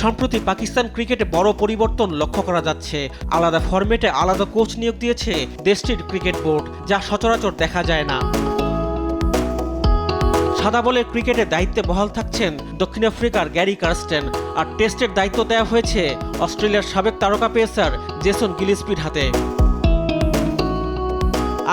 সম্প্রতি পাকিস্তান ক্রিকেটে বড় পরিবর্তন লক্ষ্য করা যাচ্ছে। আলাদা ফরম্যাটে আলাদা কোচ নিয়োগ দিয়েছে দেশটির ক্রিকেট বোর্ড, যা সচরাচর দেখা যায় না। সাদা বলের ক্রিকেটে দায়িত্বে বহাল থাকছেন দক্ষিণ আফ্রিকার গ্যারি কার্স্টেন, আর টেস্টের দায়িত্ব দেওয়া হয়েছে অস্ট্রেলিয়ার সাবেক তারকা পেসার জেসন গিলস্পির হাতে।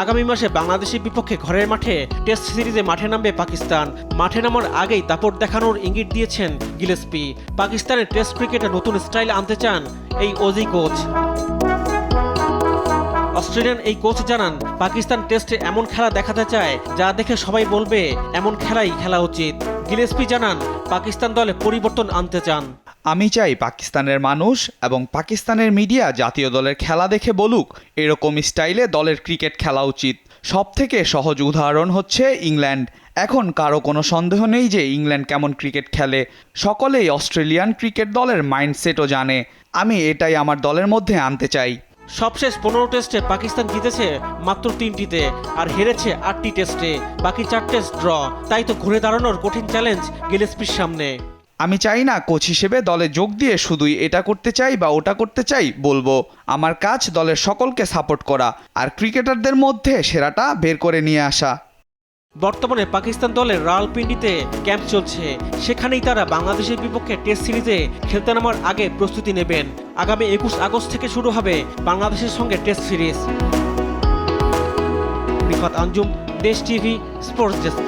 আগামী মাসে বাংলাদেশের বিপক্ষে ঘরের মাঠে টেস্ট সিরিজে মাঠে নামবে পাকিস্তান। মাঠে নামার আগেই দাপট দেখানোর ইঙ্গিত দিয়েছেন গিলস্পি। পাকিস্তানের টেস্ট ক্রিকেটে নতুন স্টাইল আনতে চান এই অজি কোচ। অস্ট্রেলিয়ান এই কোচ জানান, পাকিস্তান টেস্টে এমন খেলা দেখাতে চায় যা দেখে সবাই বলবে এমন খেলাই খেলা উচিত। গিলস্পি জানান, পাকিস্তান দলে পরিবর্তন আনতে চান। আমি চাই পাকিস্তানের মানুষ এবং পাকিস্তানের মিডিয়া জাতীয় দলের খেলা দেখে বলুক এরকম স্টাইলে দলের ক্রিকেট খেলা উচিত। সবথেকে সহজ উদাহরণ হচ্ছে ইংল্যান্ড। এখন কারো কোনো সন্দেহ নেই যে ইংল্যান্ড কেমন ক্রিকেট খেলে। সকলেই অস্ট্রেলিয়ান ক্রিকেট দলের মাইন্ডসেটও জানে। আমি এটাই আমার দলের মধ্যে আনতে চাই। সবশেষ 15 টেস্টে পাকিস্তান জিতেছে মাত্র 3টিতে আর হেরেছে 8টি টেস্টে। বাকি 4 টেস্ট ড্র। তাই তো ঘুরে দাঁড়ানোর কঠিন চ্যালেঞ্জ গিলস্পির সামনে। আমি চাই না কোচ হিসেবে দলে যোগ দিয়ে শুধুই এটা করতে চাই বা ওটা করতে চাই বলবো। আমার কাজ দলের সকলকে সাপোর্ট করা আর ক্রিকেটারদের মধ্যে সেরাটা বের করে নিয়ে আসা। বর্তমানে পাকিস্তান দলের রাওয়ালপিন্ডিতে ক্যাম্প চলছে। সেখানেই তারা বাংলাদেশের বিপক্ষে টেস্ট সিরিজে খেলতে নামার আগে প্রস্তুতি নেবেন। আগামী 21 আগস্ট থেকে শুরু হবে বাংলাদেশের সঙ্গে টেস্ট সিরিজ। রিফাত আঞ্জুম, দেশ টিভি, স্পোর্টস ডেস্ক।